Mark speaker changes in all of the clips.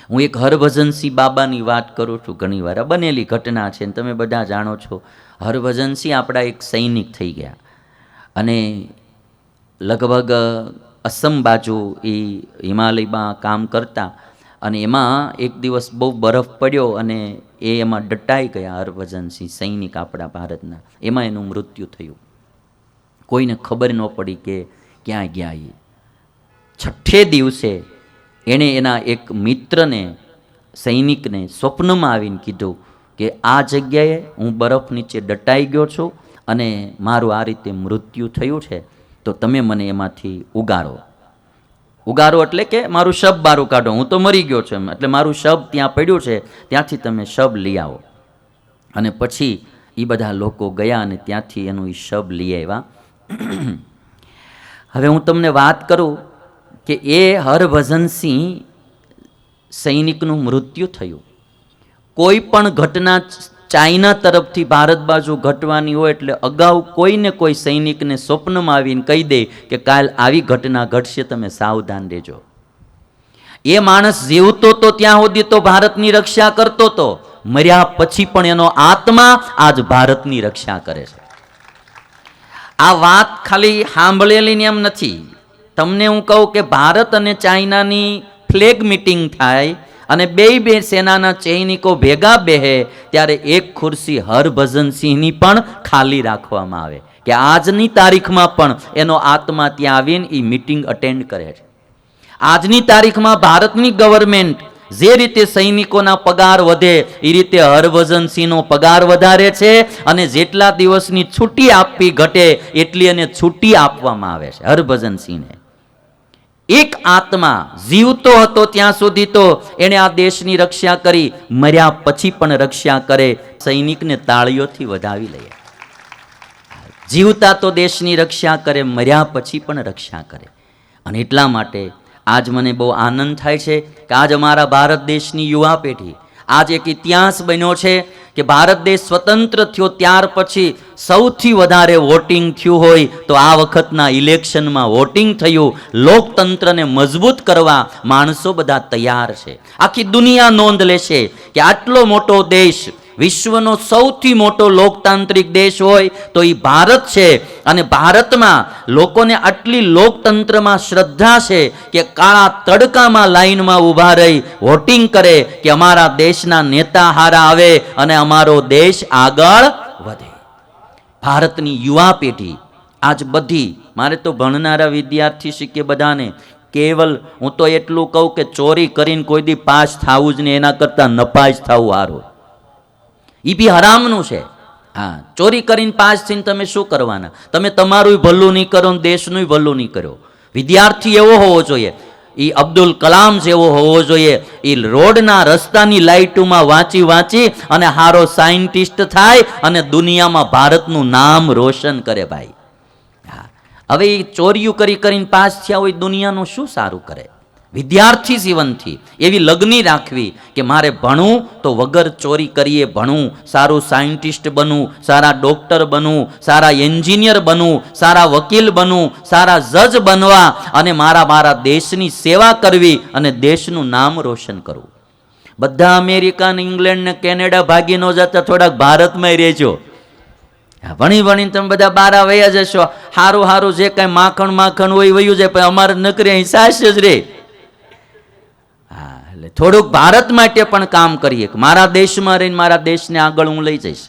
Speaker 1: હું એક હરભજનસિંહ બાબાની વાત કરું છું ઘણી વાર, બનેલી ઘટના છે, તમે બધા જાણો છો. હરભજનસિંહ આપણા એક સૈનિક થઈ ગયા અને લગભગ અસમ બાજુ એ હિમાલયમાં કામ કરતા અને એમાં એક દિવસ બહુ બરફ પડ્યો અને એમાં દટાઈ ગયા હરભજનસિંહ, સૈનિક આપણા ભારતના. એમાં એનું મૃત્યુ થયું. કોઈને ખબર ન પડી કે ક્યાં ગયા એ. છઠ્ઠે દિવસે એણે એના એક મિત્રને, સૈનિકને સ્વપ્નમાં આવીને કીધું કે આ જગ્યાએ હું બરફ નીચે દટાઈ ગયો છું અને મારું આ રીતે મૃત્યુ થયું છે, તો તમે મને એમાંથી ઉગારો. ઉગારો એટલે કે મારું શબ બારું કાઢો, હું તો મરી ગયો છું એટલે મારું શબ ત્યાં પડ્યું છે, ત્યાંથી તમે શબ લઈ આવો. અને પછી એ બધા લોકો ગયા અને ત્યાંથી એનું એ શબ લઈ આવ્યા. હવે હું તમને વાત કરું કે એ હરભજનસિંહ સૈનિકનું મૃત્યુ થયું. કોઈ પણ ઘટના ચાઇના તરફથી ભારત બાજુ ઘટવાની હોય એટલે અગાઉ કોઈને કોઈ સૈનિકને સ્વપ્નમાં આવીને કહી દે કે કાલ આવી ઘટના ઘટશે, તમે સાવધાન રહેજો. એ માણસ જીવતો તો ત્યાં સુધી તો ભારતની રક્ષા કરતો હતો, મર્યા પછી પણ એનો આત્મા આજ ભારતની રક્ષા કરે છે. આ વાત ખાલી સાંભળેલી એમ નથી. તમને હું કહું કે ભારત અને ચાઇનાની ફ્લેગ મીટિંગ થાય અને બે સેનાના સૈનિકો ભેગા બેહે ત્યારે એક ખુરશી હરભજનસિંહની પણ ખાલી રાખવામાં આવે કે આજની તારીખમાં પણ એનો આત્મા ત્યાં આવીને એ મીટિંગ અટેન્ડ કરે છે. આજની તારીખમાં ભારતની ગવર્મેન્ટ જે રીતે સૈનિકોના પગાર વધે એ રીતે હરભજનસિંહનો પગાર વધારે છે અને જેટલા દિવસની છૂટી આપવી ઘટે એટલી એને છૂટી આપવામાં આવે છે હરભજનસિંહને. એક આત્મા જીવતો હતો ત્યાં સુધી તો એણે આ દેશની રક્ષા કરી, મર્યા પછી પણ રક્ષા કરે. સૈનિકને તાળીઓથી વધાવી લઈએ. જીવતા તો દેશની રક્ષા કરે, મર્યા પછી પણ રક્ષા કરે. અને એટલા માટે આજ મને બહુ આનંદ થાય છે કે આજ અમારા ભારત દેશની યુવા પેઢી, આજ એક ઇતિહાસ બન્યો છે કે ભારત દેશ સ્વતંત્ર થયો ત્યાર પછી સૌથી વધારે વોટિંગ થયું હોય તો આ વખતના ઇલેક્શનમાં વોટિંગ થયું. લોકતંત્રને મજબૂત કરવા માણસો બધા તૈયાર છે. આખી દુનિયા નોંધ લેશે કે આટલો મોટો દેશ, વિશ્વનો સૌથી મોટો લોકતાંત્રિક દેશ હોય તો એ ભારત છે. અને ભારતમાં લોકોને આટલી લોકતંત્રમાં શ્રદ્ધા છે કે કાળા તડકામાં લાઈનમાં ઊભા રહી વોટિંગ કરે કે અમારા દેશના નેતા હારા આવે અને અમારો દેશ આગળ વધે. ભારતની યુવા પેઢી આજ બધી, મારે તો ભણનારા વિદ્યાર્થી શીખે બધાને કેવલ હું તો એટલું કહું કે ચોરી કરીને કોઈ દી પાસ થવું જ નહીં, એના કરતાં નપાસ થવું સારું. એ બી હરામનું છે. હા, ચોરી કરીને પાસ થઈને તમે શું કરવાના? તમે તમારું ભલું નહીં કરો, દેશનું ભલું નહીં કરો. વિદ્યાર્થી એવો હોવો જોઈએ, એ અબ્દુલ કલામ જેવો હોવો જોઈએ. એ રોડના રસ્તાની લાઇટોમાં વાંચી વાંચી અને હારો સાયન્ટિસ્ટ થાય અને દુનિયામાં ભારતનું નામ રોશન કરે ભાઈ. હા, હવે એ ચોરીઓ કરીને પાસ થયા હોય, દુનિયાનું શું સારું કરે? વિદ્યાર્થી જીવનથી એવી લગ્ની રાખવી કે મારે ભણવું તો વગર ચોરી કરીએ ભણવું, સારું સાયન્ટિસ્ટ બનવું, સારા ડોક્ટર બનવું, સારા એન્જિનિયર બનવું, સારા વકીલ બનવું, સારા જજ બનવા અને મારા દેશની સેવા કરવી અને દેશનું નામ રોશન કરવું. બધા અમેરિકા ને ઇંગ્લેન્ડ ને કેનેડા ભાગી ન જતા, થોડાક ભારતમાં રહેજો. ભણી ભણીને તમે બધા બારા વયા જશો, હારું હારું જે કઈ માખણ હોય વયું જાય, પણ અમારે નકરી અહીં સાસ જ રે. થોડુંક ભારત માટે પણ કામ કરીએ, મારા દેશમાં રહીને મારા દેશને આગળ હું લઈ જઈશ.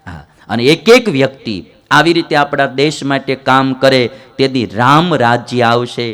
Speaker 1: હા, અને એક એક વ્યક્તિ આવી રીતે આપણા દેશ માટે કામ કરે તેથી રામ રાજ્ય આવશે.